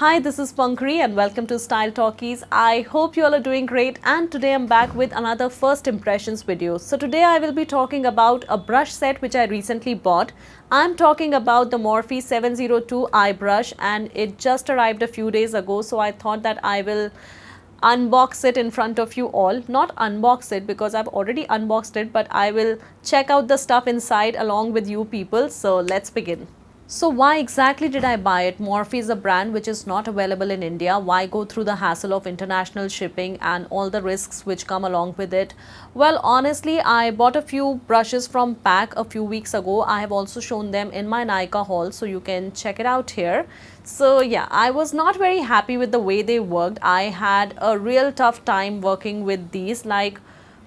Hi, this is Pankhurie and welcome to Style Talkies. I hope you all are doing great, and today I'm back with another first impressions video. So today I will be talking about a brush set which I recently bought. I'm talking about the Morphe 702 eye brush, and it just arrived a few days ago, so I thought that I will unbox it in front of you all. Not unbox it because I've already unboxed it, but I will check out the stuff inside along with you people. So let's begin. So why exactly did I buy it? Morphe is a brand which is not available in India. Why go through the hassle of international shipping and all the risks which come along with it? Well, honestly, I bought a few brushes from Pack a few weeks ago. I have also shown them in my Nykaa haul, so you can check it out here. So yeah, I was not very happy with the way they worked. I had a real tough time working with these. Like,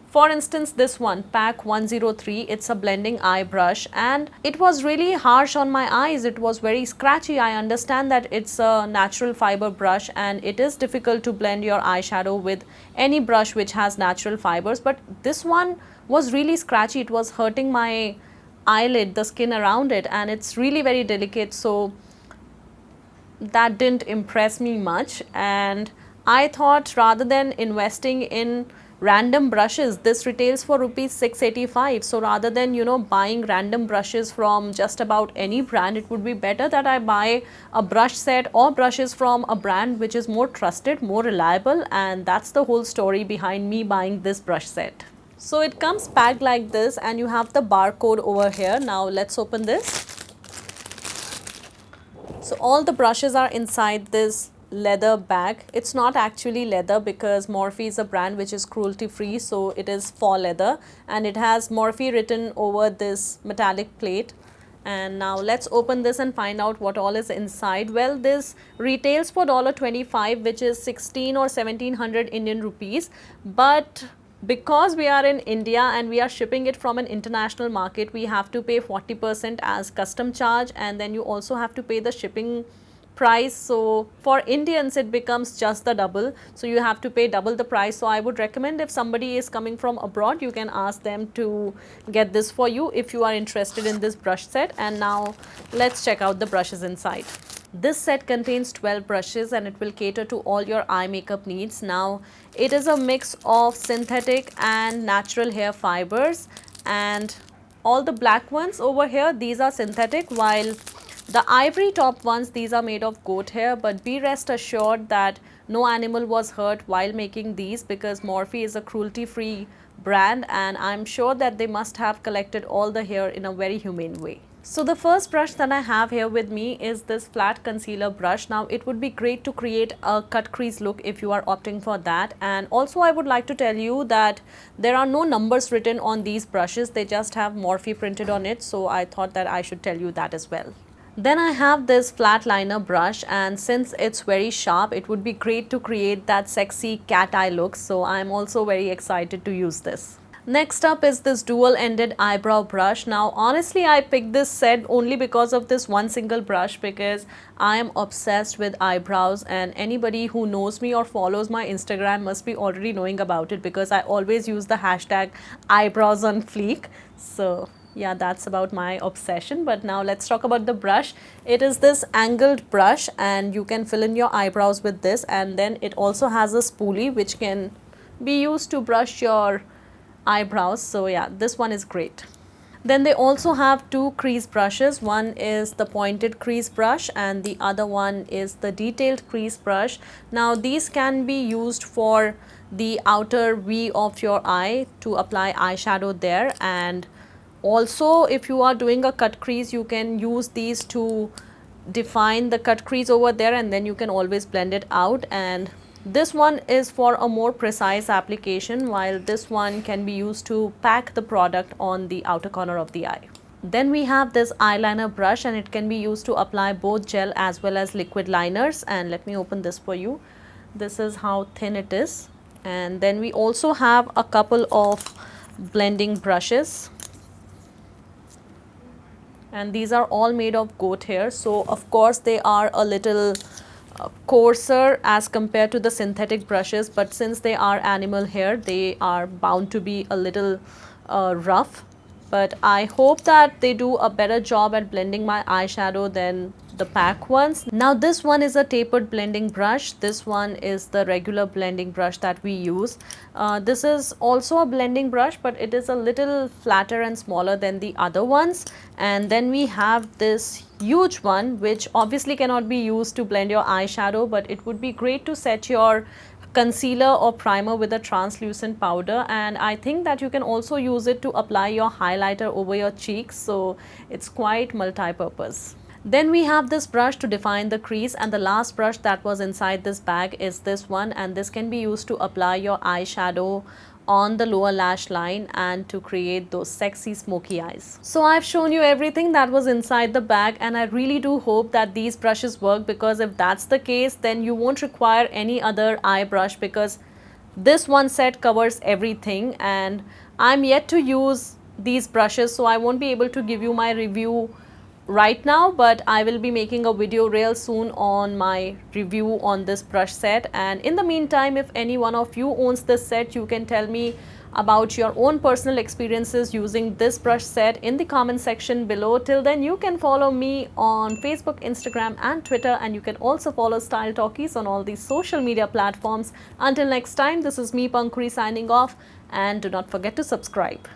for instance, this one, Pack 103, it's a blending eye brush, and it was really harsh on my eyes. It was very scratchy. I understand that it's a natural fiber brush and it is difficult to blend your eyeshadow with any brush which has natural fibers, but this one was really scratchy. It was hurting my eyelid, the skin around it, and it's really very delicate, so that didn't impress me much. And I thought, rather than investing in random brushes, this retails for rupees 685, so rather than buying random brushes from just about any brand, it would be better that I buy a brush set or brushes from a brand which is more trusted, more reliable, and that's the whole story behind me buying this brush set. So it comes packed like this, and you have the barcode over here. Now let's open this. So all the brushes are inside this leather bag. It's not actually leather because Morphe is a brand which is cruelty free, so it is faux leather, and it has Morphe written over this metallic plate. And now let's open this and find out what all is inside. Well, this retails for $25, which is 16 or 1700 Indian rupees, but because we are in India and we are shipping it from an international market, we have to pay 40% as custom charge, and then you also have to pay the shipping price. So for Indians it becomes just the double, so you have to pay double the price. So I would recommend, if somebody is coming from abroad, you can ask them to get this for you if you are interested in this brush set. And now let's check out the brushes inside. This set contains 12 brushes and it will cater to all your eye makeup needs. Now it is a mix of synthetic and natural hair fibers, and all the black ones over here, these are synthetic, while the ivory top ones, these are made of goat hair. But be rest assured that no animal was hurt while making these, because Morphe is a cruelty free brand and I'm sure that they must have collected all the hair in a very humane way. So the first brush that I have here with me is this flat concealer brush. Now it would be great to create a cut crease look if you are opting for that. And also I would like to tell you that there are no numbers written on these brushes, they just have Morphe printed on it, so I thought that I should tell you that as well. Then I have this flat liner brush, and since it's very sharp, it would be great to create that sexy cat eye look, so I'm also very excited to use this. Next up is this dual-ended eyebrow brush. Now honestly, I picked this set only because of this one single brush, because I am obsessed with eyebrows, and anybody who knows me or follows my Instagram must be already knowing about it, because I always use the hashtag eyebrows on fleek. So yeah, that's about my obsession. But now let's talk about the brush. It is this angled brush and you can fill in your eyebrows with this, and then it also has a spoolie which can be used to brush your eyebrows. So yeah, this one is great. Then they also have two crease brushes. One is the pointed crease brush and the other one is the detailed crease brush. Now these can be used for the outer V of your eye to apply eyeshadow there, and also if you are doing a cut crease, you can use these to define the cut crease over there, and then you can always blend it out. And this one is for a more precise application, while this one can be used to pack the product on the outer corner of the eye. Then we have this eyeliner brush, and it can be used to apply both gel as well as liquid liners. And let me open this for you. This is how thin it is. And then we also have a couple of blending brushes, and these are all made of goat hair, so of course they are a little coarser as compared to the synthetic brushes, but since they are animal hair, they are bound to be a little rough. But I hope that they do a better job at blending my eyeshadow than the pack ones. Now this one is a tapered blending brush. This one is the regular blending brush that we use. This is also a blending brush, but it is a little flatter and smaller than the other ones. And then we have this huge one, which obviously cannot be used to blend your eyeshadow, but it would be great to set your concealer or primer with a translucent powder, and I think that you can also use it to apply your highlighter over your cheeks, so it's quite multi-purpose. Then we have this brush to define the crease, and the last brush that was inside this bag is this one, and this can be used to apply your eyeshadow on the lower lash line and to create those sexy smoky eyes. So I've shown you everything that was inside the bag, and I really do hope that these brushes work, because if that's the case, then you won't require any other eye brush, because this one set covers everything, and I'm yet to use these brushes, so I won't be able to give you my review right now, but I will be making a video real soon on my review on this brush set. And in the meantime, if any one of you owns this set, you can tell me about your own personal experiences using this brush set in the comment section below. Till then, you can follow me on Facebook, Instagram and Twitter, and you can also follow Style Talkies on all these social media platforms. Until next time, this is me, Pankhurie, signing off, and do not forget to subscribe.